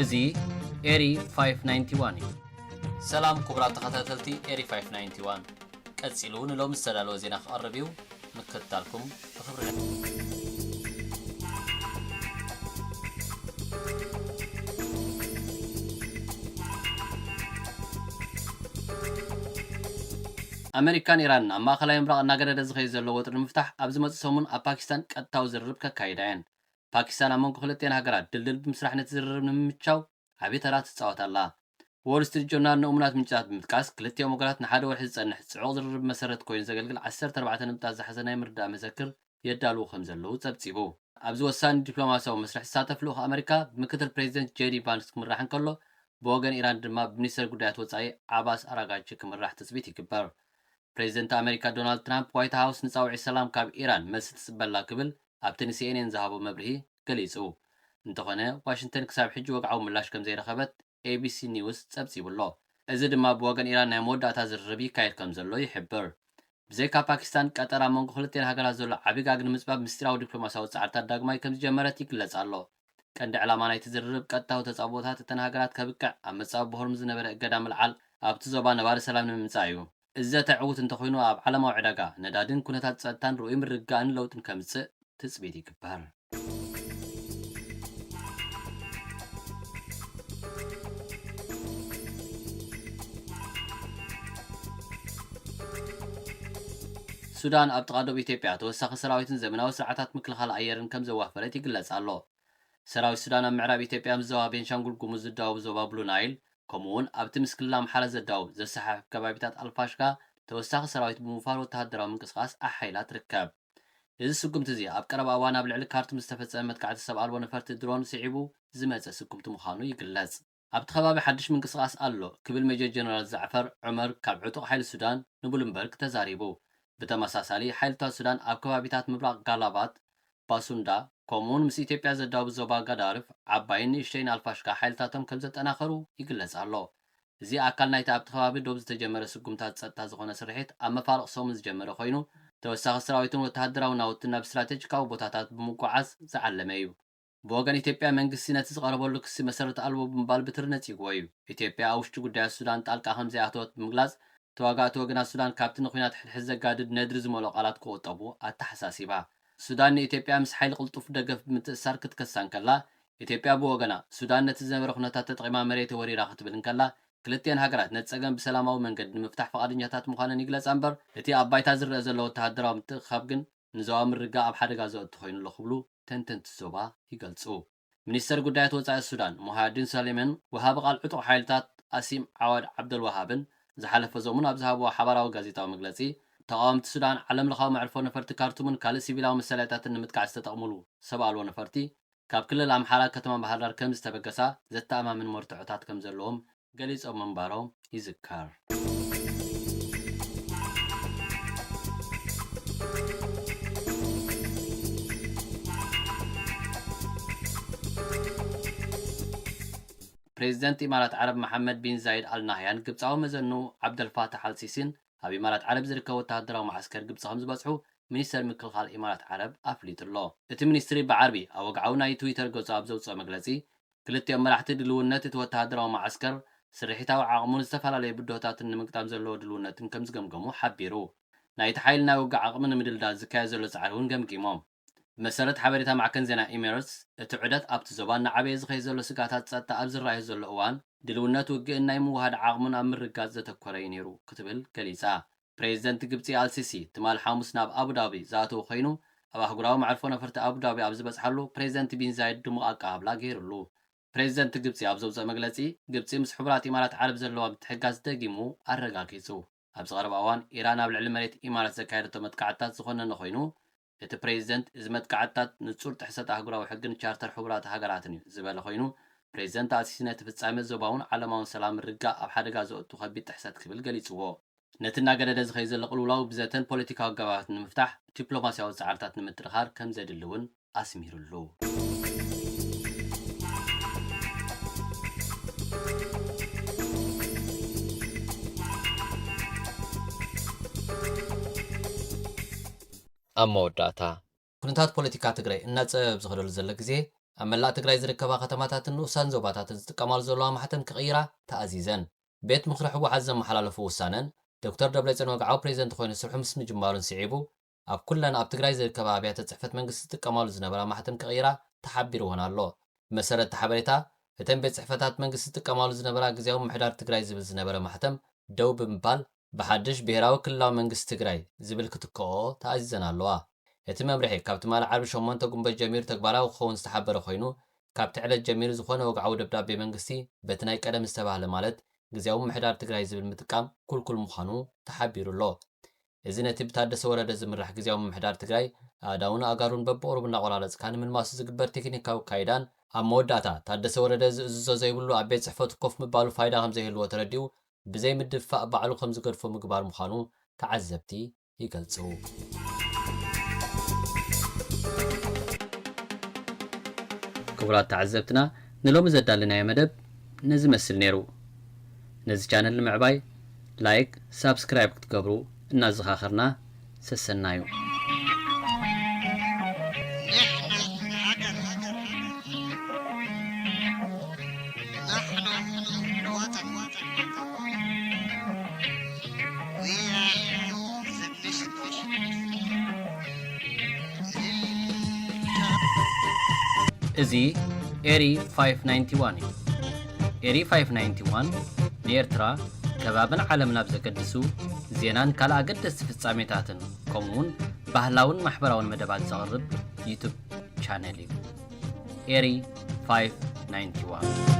እዚ ኤሪ 591 እዩ ሰላም ክቡራት ተኸታተልቲ ኤሪ 591 ቀፂሉ ንሎሚ ዝተዳለወ ዜና ክቐርብ እዩ ምክትታልኩም ብኽብሪ ኣሜሪካን ኢራን ኣብ ማእኸላይ ምብራቕ እናገደደ ዝኸይድ ዘሎ ወጥሪ ንምፍታሕ ኣብ ዝመጽእ ሰሙን ኣብ ፓኪስታን ቀጥታዊ ዝርርብ ከካይዳ እየን ፓኪስታን ኣብ መንጎ ክልቲአን ሃገራት ድልድል ብምስራሕ ነቲ ዝርርብ ንምምቻው ዓብዪ ተራ ትፃወት ኣላ ዎል ስትሪት ጆርናል ንእሙናት ምንጭታት ብምጥቃስ ክልቲኦም ወገናት ንሓደ ወርሒ ዝጸንሕ ጽዑቕ ዝርርብ መሰረት ኮይኑ ዘገልግል 14 ነጥብታት ዝሓዘ ናይ ምርዳእ መዘክር የዳልዉ ከም ዘለዉ ጸብጺቡ ኣብዚ ወሳኒ ዲፕሎማስያዊ መስርሕ ዝሳተፍ ልኡኽ ኣሜሪካ ብምክትል ፕሬዚደንት ጄዲ ቫንስ ክምራሕ እንከሎ ብወገን ኢራን ድማ ብሚኒስተር ጉዳያት ወጻኢ ዓባስ ኣራጋቺ ክምራሕ ትጽቢት ይግበር ፕሬዚደንት ኣሜሪካ ዶናልድ ትራምፕ ዋይት ሃውስ ንጻውዒ ሰላም ካብ ኢራን መልሲ ትጽበላ ክብል ኣብቲ ንሲኤንኤን ዝሃቦ መብርሂ ገሊጹ እንተኾነ ዋሽንግተን ክሳብ ሕጂ ወግዓዊ ምላሽ ከም ዘይረኸበት ኤቢሲ ኒውስ ጸብጺቡሎ እዚ ድማ ብወገን ኢራን ናይ መወዳእታ ዝርርብ ይካየድ ከም ዘሎ ይሕብር ብዘይካ ፓኪስታን ቀጠር ኣብ መንጎ ክልቲአን ሃገራት ዘሎ ዓብዪ ጋግ ንምጽባብ ምስጢራዊ ዲፕሎማስያዊ ጻዕርታት ዳግማይ ከም ዝጀመረት ይግለጽ ኣሎ ቀንዲ ዕላማ ናይቲ ዝርርብ ቀጥታዊ ተጻብኦታት እተን ሃገራት ከብቅዕ ኣብ መጻብ ብሆርሙዝ ዝነበረ እገዳ ምልዓል ኣብቲ ዞባ ነባሪ ሰላም ንምምጻእ እዩ እዚ ተዕውት እንተኾይኑ ኣብ ዓለማዊ ዕዳጋ ነዳድን ኩነታት ጸጥታን ርኡይ ምርግጋእን ለውጥን ከምጽእ ትጽቢት ይግበር ሱዳን ኣብ ጥቓ ኢትዮጵያ ተወሳኺ ሰራዊትን ዘመናዊ ስርዓታት ምክልኻል ኣየርን ከም ዘዋፈረት ይግለጽ ኣሎ ሰራዊት ሱዳን ኣብ ምዕራብ ኢትዮጵያ ምስ ዞባ ቤንሻንጉል ጉሙዝ ዝዳወብ ዞባ ብሉ ናይል ከምኡውን ኣብቲ ምስ ክልል ኣምሓራ ዘዳውብ ዘሰሓሕፍ ከባቢታት ኣልፋሽካ ተወሳኺ ሰራዊት ብምውፋር ወተሃደራዊ ምንቅስቓስ ኣሓይላ ትርከብ እዚ ስጉምቲ እዚ ኣብ ቀረባ እዋን ኣብ ልዕሊ ካርቱም ዝተፈጸመ መጥቃዕቲ ሰብ ኣልቦ ነፈርቲ ድሮን ስዒቡ ዝመፀ ስጉምቲ ምዃኑ ይግለጽ ኣብቲ ከባቢ ሓድሽ ምንቅስቓስ ኣሎ ክብል ሜጀር ጀነራል ዛዕፈር ዑመር ካብ ዕጡቕ ሓይሊ ሱዳን ንብሉምበርግ ተዛሪቡ ብተመሳሳሊ ሓይልታት ሱዳን ኣብ ከባቢታት ምብራቕ ጋላባት ባሱንዳ ከምኡውን ምስ ኢትዮጵያ ዘዳውብ ዞባ ጋዳርፍ ዓባይን ንእሽተይን ኣልፋሽካ ሓይልታቶም ከም ዘጠናኸሩ ይግለጽ ኣሎ እዚ ኣካል ናይቲ ኣብቲ ከባቢ ዶብ ዝተጀመረ ስጉምታት ጸጥታ ዝኾነ ስርሒት ኣብ መፋልቕ ሰሙን ዝጀመረ ኮይኑ ተወሳኺ ሰራዊትን ወተሃደራዊ ናውትን ናብ ስትራቴጂካዊ ቦታታት ብምጓዓዝ ዝዓለመ እዩ ብወገን ኢትዮጵያ መንግስቲ ነቲ ዝቐረበሉ ክሲ መሰረት ኣልቦ ብምባል ብትሪ ነፂግዎ እዩ ኢትዮጵያ ኣብ ውሽጢ ጉዳያት ሱዳን ጣልቃ ከምዘይኣተወት ብምግላጽ ተዋጋእቲ ወገናት ሱዳን ካብቲ ንኹናት ሕድሕድ ዘጋድድ ነድሪ ዝመልኦ ቃላት ክቁጠቡ ኣተሓሳሲባ ሱዳን ንኢትዮጵያ ምስ ሓይሊ ቅልጡፍ ደገፍ ብምትእሳር ክትከሳን ከላ ኢትዮጵያ ብወገና ሱዳን ነቲ ዝነበረ ኩነታት ተጠቒማ መሬት ወሪራ ክትብል እንከላ ክልቲአን ሃገራት ነቲ ፀገም ብሰላማዊ መንገዲ ንምፍታሕ ፈቃደኛታት ምዃነን ይግለጽ እምበር እቲ ኣብ ባይታ ዝርአ ዘሎ ወተሃደራዊ ምትእኽኻብ ግን ንዞባ ምርግጋእ ኣብ ሓደጋ ዘእቱ ኮይኑ ኣሎ ክብሉ ተንተንቲ ዞባ ይገልጹ ሚኒስተር ጉዳያት ወጻኢ ሱዳን ሙሃዲን ሰሌምን ወሃቢ ቃል ዕጡቕ ሓይልታት ኣሲም ዓወድ ዓብደልዋሃብን ዝሓለፈ ዞሙን ኣብ ዝሃብዎ ሓበራዊ ጋዜጣዊ መግለጺ ተቃወምቲ ሱዳን ዓለም ለኻዊ መዕርፎ ነፈርቲ ካርቱምን ካልእ ሲቪላዊ መሳለጥያትን ንምጥቃዕ ዝተጠቕሙሉ ሰብ ኣልቦ ነፈርቲ ካብ ክልል ኣምሓራ ከተማ ባህርዳር ከም ዝተበገሳ ዘተኣማምን መርትዖታት ከም ዘለዎም ገሊጾም ምንባሮም ይዝከር ፕሬዚደንት ኢማራት ዓረብ መሐመድ ቢን ዛይድ አልናህያን ግብፃዊ መዘኑ ዓብደልፋታሕ አልሲሲን ኣብ ኢማራት ዓረብ ዝርከብ ወተሃደራዊ ማዓስከር ግብፂ ከም ዝበፅሑ ሚኒስተር ምክልኻል ኢማራት ዓረብ ኣፍሊጡሎ እቲ ሚኒስትሪ ብዓርቢ ኣብ ወግዓዊ ናይ ትዊተር ገጹ ኣብ ዘውፅኦ መግለጺ ክልቲኦም መራሕቲ ድልውነት እቲ ወተሃደራዊ ማዓስከር ስርሒታዊ ዓቕሙን ዝተፈላለዩ ብድሆታትን ንምግጣም ዘለዎ ድልውነትን ከም ዝገምገሙ ሓቢሩ ናይቲ ሓይሊ ናይ ውግዕ ዓቕሚ ንምድልዳል ዝካየድ ዘሎ ፃዕሪ እውን ገምጊሞም ብመሰረት ሓበሬታ ማዕከን ዜና ኤሚሬትስ እቲ ዑደት ኣብቲ ዞባ ንዓበየ ዝኸይድ ዘሎ ስጋታት ጸጥታ ኣብ ዝረኣዩ ዘሎ እዋን ድልውነት ውግእን ናይ ምውሃድ ዓቕሙን ኣብ ምርጋፅ ዘተኮረ እዩ ነይሩ ክትብል ገሊጻ ፕሬዚደንት ግብፂ አልሲሲ ትማል ሓሙስ ናብ ኣቡዳቢ ዝኣተዉ ኮይኑ ኣብ ኣህጉራዊ መዕርፎ ነፈርቲ ኣቡዳቢ ኣብ ዝበፅሓሉ ፕሬዚደንት ቢን ዛይድ ድሙቕ ኣቀባብላ ገይሩሉ ፕሬዚደንት ግብፂ ኣብ ዘውፅኦ መግለጺ ግብፂ ምስ ሕቡራት ኢማራት ዓረብ ዘለዋ ምትሕግጋዝ ደጊሙ ኣረጋጊጹ ኣብ ዝቐረባ እዋን ኢራን ኣብ ልዕሊ መሬት ኢማራት ዘካየደቶ መጥቃዕትታት ዝኾነነ ኮይኑ እቲ ፕሬዚደንት እዚ መጥቃዕትታት ንጹር ጥሕሰት ኣህጉራዊ ሕግን ቻርተር ሕቡራት ሃገራትን እዩ ዝበለ ኮይኑ ፕሬዚደንት አልሲሲ ነቲ ፍጻሜ ዞባውን ዓለማውን ሰላም ርጋእ ኣብ ሓደጋ ዘእቱ ከቢድ ጥሕሰት ክብል ገሊጽዎ ነቲ እናገደደ ዝኸይድ ዘሎ ቅልውላው ብዘተን ፖለቲካዊ ገባባት ንምፍታሕ ዲፕሎማስያዊ ጻዕርታት ንምትርኻር ከም ዘድሊ እውን ኣስሚሩሉ ኣብ መወዳእታ ኩነታት ፖለቲካ ትግራይ እናፀበብ ዝኸደሉ ዘሎ ግዜ أملا تقرأي زركبا ختماتات النوسان زوباتات استقامال زلوا محتم كغيرة تأزيزن بيت مخرح وعزم محلالفو وسانن دكتور دبليتسن وقعو بريزنت خوين سرحو مسم جمارون سيعيبو أب كلنا أب تقرأي زركبا بيات صحفت منقص استقامال زنبرا محتم كغيرة تحبيرو هنا الله مسارة تحبريتا فتن بيت صحفتات منقص استقامال زنبرا قزيهم محدار تقرأي زبل زنبرا محتم دوب مبال بحدش بهراو كلاو منقص تقرأي زبل كتكو تأزيزن الله እቲ መምርሒ ካብ ትማል ዓርቢ 8 ጉንበት ጀሚሩ ተግባራዊ ክኸውን ዝተሓበረ ኮይኑ ካብ ዕለት ጀሚሩ ዝኾነ ወግዓዊ ደብዳቤ መንግስቲ በቲ ናይ ቀደም ዝተባህለ ማለት ግዜያዊ ምሕዳር ትግራይ ዝብል ምጥቃም ኩልኩል ምዃኑ ተሓቢሩሎ እዚ ነቲ ብታደሰ ወረደ ዝምራሕ ግዜያዊ ምሕዳር ትግራይ ኣዳውን ኣጋሩን በብቅሩብ እናቆራረፅካ ንምልማሱ ዝግበር ቴክኒካዊ ካይዳን ኣብ መወዳእታ ታደሰ ወረደ ዝእዝዞ ዘይብሉ ኣብ ቤት ፅሕፈቱ ኮፍ ምባሉ ፋይዳ ከም ዘይህልዎ ተረዲኡ ብዘይ ምድፋእ ባዕሉ ከም ዝገድፎ ምግባር ምዃኑ ተዓዘብቲ ይገልጹ كبرات تعذبتنا نلوم زدالنا يا مدب نزي مسل نيرو نزي channel المعباي لايك سابسكرايب تقبرو الناس آخرنا سسنايو إزي إيري 591 إيري 591 نيرترا كبابن عالمنا بزقدسو زينان كالا قدس في الساميتاتن كومون بهلاون محبراون مدبات زغرب يوتيوب channel إيري 591